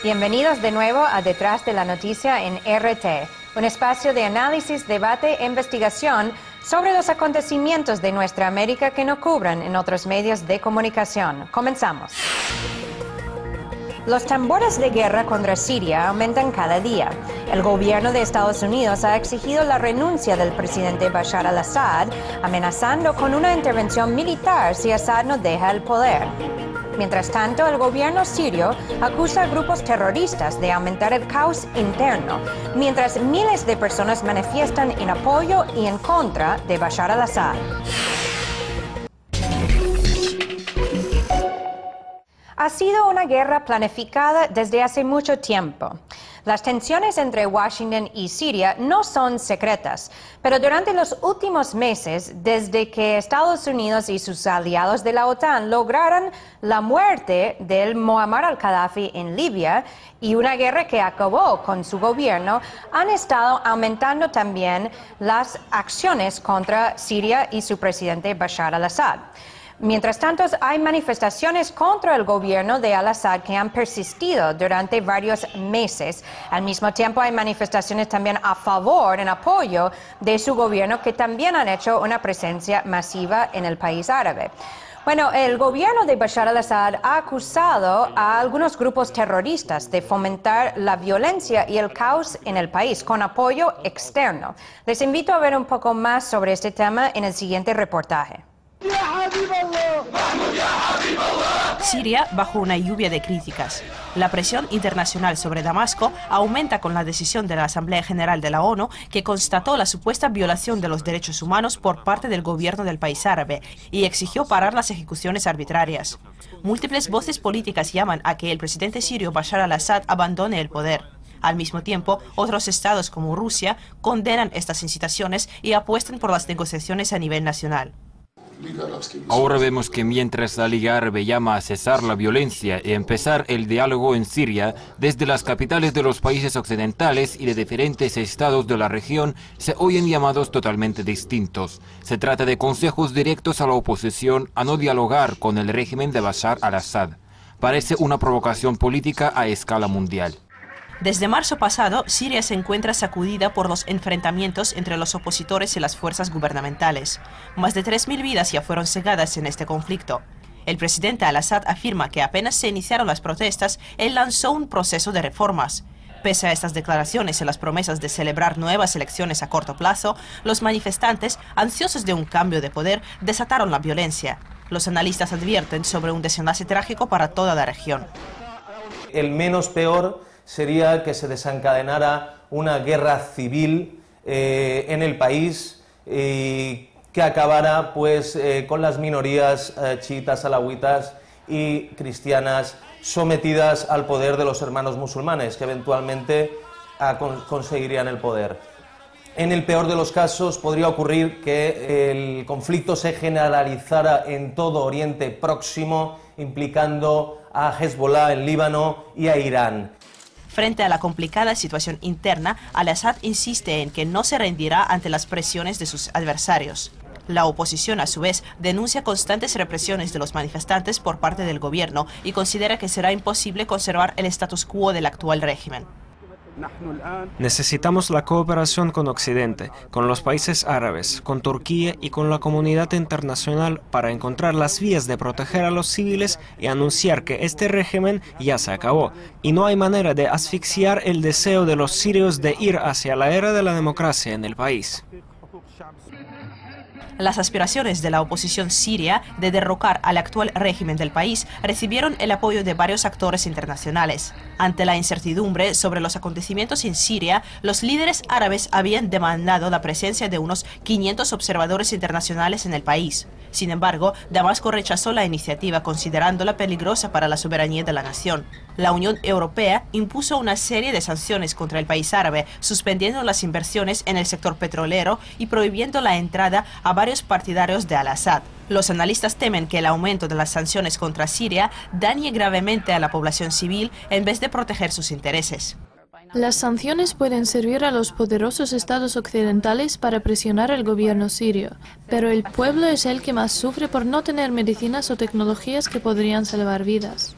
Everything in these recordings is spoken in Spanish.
Bienvenidos de nuevo a Detrás de la Noticia en RT, un espacio de análisis, debate e investigación sobre los acontecimientos de nuestra América que no cubran en otros medios de comunicación. Comenzamos. Los tambores de guerra contra Siria aumentan cada día. El gobierno de Estados Unidos ha exigido la renuncia del presidente Bashar al-Assad, amenazando con una intervención militar si Assad no deja el poder. Mientras tanto, el gobierno sirio acusa a grupos terroristas de aumentar el caos interno, mientras miles de personas manifiestan en apoyo y en contra de Bashar al-Assad. Ha sido una guerra planificada desde hace mucho tiempo. Las tensiones entre Washington y Siria no son secretas, pero durante los últimos meses, desde que Estados Unidos y sus aliados de la OTAN lograron la muerte del Muammar al-Gaddafi en Libia y una guerra que acabó con su gobierno, han estado aumentando también las acciones contra Siria y su presidente Bashar al-Assad. Mientras tanto, hay manifestaciones contra el gobierno de al-Assad que han persistido durante varios meses. Al mismo tiempo, hay manifestaciones también a favor, en apoyo de su gobierno, que también han hecho una presencia masiva en el país árabe. Bueno, el gobierno de Bashar al-Assad ha acusado a algunos grupos terroristas de fomentar la violencia y el caos en el país con apoyo externo. Les invito a ver un poco más sobre este tema en el siguiente reportaje. Siria bajo una lluvia de críticas. La presión internacional sobre Damasco aumenta con la decisión de la Asamblea General de la ONU que constató la supuesta violación de los derechos humanos por parte del gobierno del país árabe y exigió parar las ejecuciones arbitrarias. Múltiples voces políticas llaman a que el presidente sirio Bashar al-Assad abandone el poder. Al mismo tiempo, otros estados como Rusia condenan estas incitaciones y apuestan por las negociaciones a nivel nacional. Ahora vemos que mientras la Liga Árabe llama a cesar la violencia y empezar el diálogo en Siria, desde las capitales de los países occidentales y de diferentes estados de la región se oyen llamados totalmente distintos. Se trata de consejos directos a la oposición a no dialogar con el régimen de Bashar al-Assad. Parece una provocación política a escala mundial. Desde marzo pasado, Siria se encuentra sacudida por los enfrentamientos entre los opositores y las fuerzas gubernamentales. Más de 3.000 vidas ya fueron cegadas en este conflicto. El presidente al-Assad afirma que apenas se iniciaron las protestas, él lanzó un proceso de reformas. Pese a estas declaraciones y las promesas de celebrar nuevas elecciones a corto plazo, los manifestantes, ansiosos de un cambio de poder, desataron la violencia. Los analistas advierten sobre un desenlace trágico para toda la región. El menos peor sería que se desencadenara una guerra civil en el país que acabara pues, con las minorías chiitas, alawitas y cristianas sometidas al poder de los hermanos musulmanes, que eventualmente conseguirían el poder. En el peor de los casos podría ocurrir que el conflicto se generalizara en todo Oriente Próximo, implicando a Hezbollah en Líbano y a Irán. Frente a la complicada situación interna, al-Assad insiste en que no se rendirá ante las presiones de sus adversarios. La oposición, a su vez, denuncia constantes represiones de los manifestantes por parte del gobierno y considera que será imposible conservar el status quo del actual régimen. Necesitamos la cooperación con Occidente, con los países árabes, con Turquía y con la comunidad internacional para encontrar las vías de proteger a los civiles y anunciar que este régimen ya se acabó. Y no hay manera de asfixiar el deseo de los sirios de ir hacia la era de la democracia en el país. Las aspiraciones de la oposición siria de derrocar al actual régimen del país recibieron el apoyo de varios actores internacionales. Ante la incertidumbre sobre los acontecimientos en Siria, los líderes árabes habían demandado la presencia de unos 500 observadores internacionales en el país. Sin embargo, Damasco rechazó la iniciativa considerándola peligrosa para la soberanía de la nación. La Unión Europea impuso una serie de sanciones contra el país árabe, suspendiendo las inversiones en el sector petrolero y prohibiendo la entrada a varios partidarios de al-Assad. Los analistas temen que el aumento de las sanciones contra Siria dañe gravemente a la población civil en vez de proteger sus intereses. Las sanciones pueden servir a los poderosos estados occidentales para presionar al gobierno sirio, pero el pueblo es el que más sufre por no tener medicinas o tecnologías que podrían salvar vidas.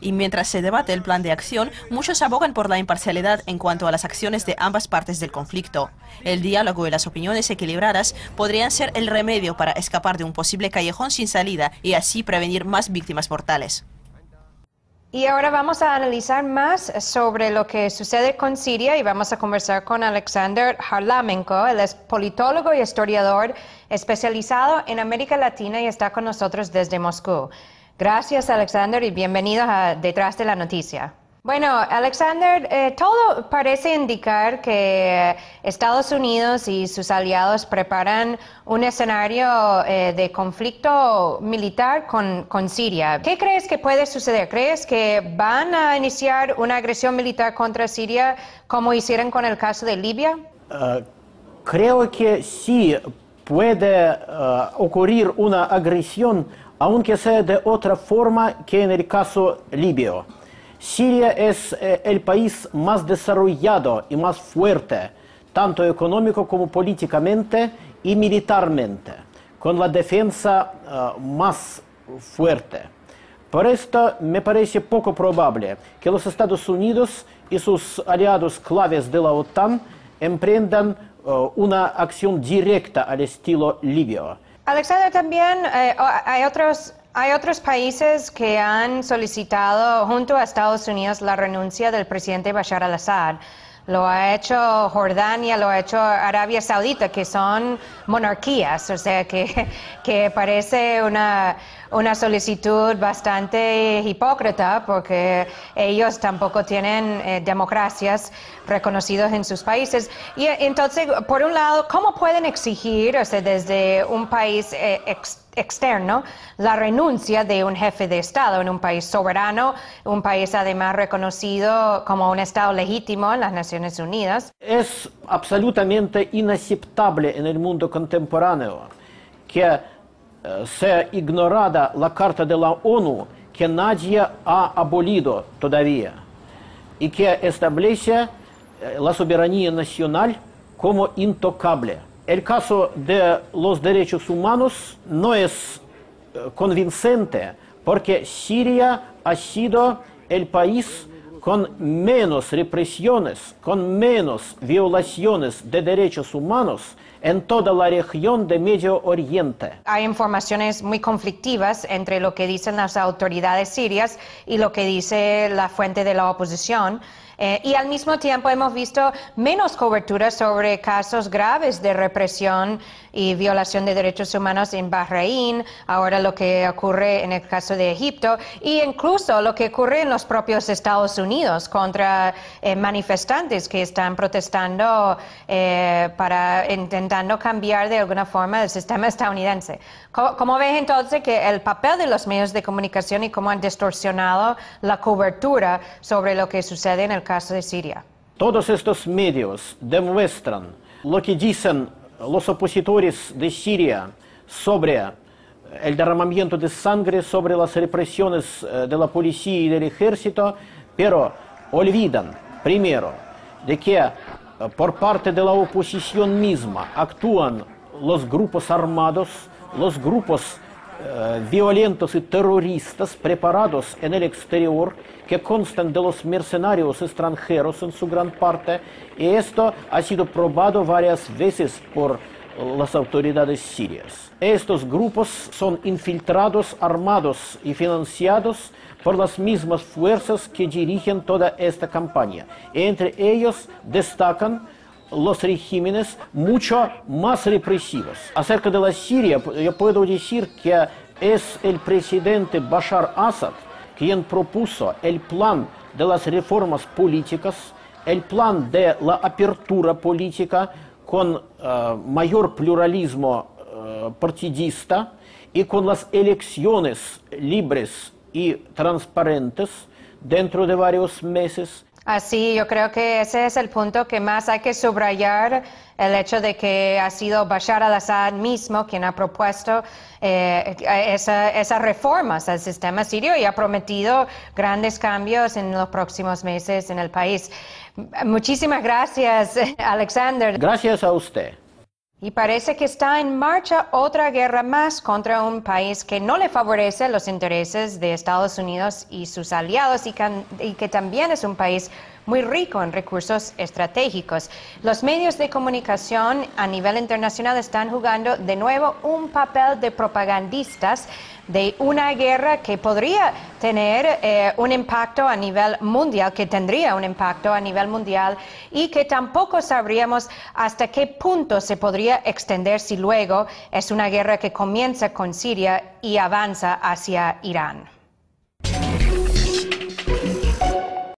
Y mientras se debate el plan de acción, muchos abogan por la imparcialidad en cuanto a las acciones de ambas partes del conflicto. El diálogo y las opiniones equilibradas podrían ser el remedio para escapar de un posible callejón sin salida y así prevenir más víctimas mortales. Y ahora vamos a analizar más sobre lo que sucede con Siria y vamos a conversar con Alexander Harlamenko. Él es politólogo y historiador especializado en América Latina y está con nosotros desde Moscú. Gracias, Alexander, y bienvenidos a Detrás de la Noticia. Bueno, Alexander, todo parece indicar que Estados Unidos y sus aliados preparan un escenario de conflicto militar con Siria. ¿Qué crees que puede suceder? ¿Crees que van a iniciar una agresión militar contra Siria como hicieron con el caso de Libia? Creo que sí puede ocurrir una agresión, aunque sea de otra forma que en el caso libio. Siria es el país más desarrollado y más fuerte, tanto económico como políticamente y militarmente, con la defensa más fuerte. Por esto me parece poco probable que los Estados Unidos y sus aliados claves de la OTAN emprendan una acción directa al estilo libio. Alexander, también hay otros países que han solicitado junto a Estados Unidos la renuncia del presidente Bashar al-Assad. Lo ha hecho Jordania, lo ha hecho Arabia Saudita, que son monarquías, o sea que parece una solicitud bastante hipócrita porque ellos tampoco tienen democracias reconocidas en sus países. Y entonces, por un lado, ¿cómo pueden exigir, o sea, desde un país externo, la renuncia de un jefe de Estado en un país soberano, un país además reconocido como un Estado legítimo en las Naciones Unidas? Es absolutamente inaceptable en el mundo contemporáneo que sea ignorada la Carta de la ONU que nadie ha abolido todavía y que establece la soberanía nacional como intocable. El caso de los derechos humanos no es convincente porque Siria ha sido el país con menos represiones, con menos violaciones de derechos humanos en toda la región de Medio Oriente. Hay informaciones muy conflictivas entre lo que dicen las autoridades sirias y lo que dice la fuente de la oposición. Y al mismo tiempo hemos visto menos cobertura sobre casos graves de represión y violación de derechos humanos en Bahrein, ahora lo que ocurre en el caso de Egipto, e incluso lo que ocurre en los propios Estados Unidos contra manifestantes que están protestando para intentando cambiar de alguna forma el sistema estadounidense. ¿Cómo ves entonces que el papel de los medios de comunicación y cómo han distorsionado la cobertura sobre lo que sucede en el caso de Siria? Todos estos medios demuestran lo que dicen los opositores de Siria sobre el derramamiento de sangre, sobre las represiones de la policía y del ejército, pero olvidan, primero, de que por parte de la oposición misma actúan los grupos armados, los grupos violentos y terroristas preparados en el exterior que constan de los mercenarios extranjeros en su gran parte, y esto ha sido probado varias veces por las autoridades sirias. Estos grupos son infiltrados, armados y financiados por las mismas fuerzas que dirigen toda esta campaña. Entre ellos destacan los regímenes mucho más represivos. Acerca de la Siria, yo puedo decir que es el presidente Bashar Assad quien propuso el plan de las reformas políticas, el plan de la apertura política con mayor pluralismo partidista y con las elecciones libres y transparentes dentro de varios meses. Así, yo creo que ese es el punto que más hay que subrayar, el hecho de que ha sido Bashar al-Assad mismo quien ha propuesto esas reformas al sistema sirio y ha prometido grandes cambios en los próximos meses en el país. Muchísimas gracias, Alexander. Gracias a usted. Y parece que está en marcha otra guerra más contra un país que no le favorece los intereses de Estados Unidos y sus aliados y que también es un país muy rico en recursos estratégicos. Los medios de comunicación a nivel internacional están jugando de nuevo un papel de propagandistas de una guerra que podría tener un impacto a nivel mundial, que tendría un impacto a nivel mundial y que tampoco sabríamos hasta qué punto se podría extender si luego es una guerra que comienza con Siria y avanza hacia Irán.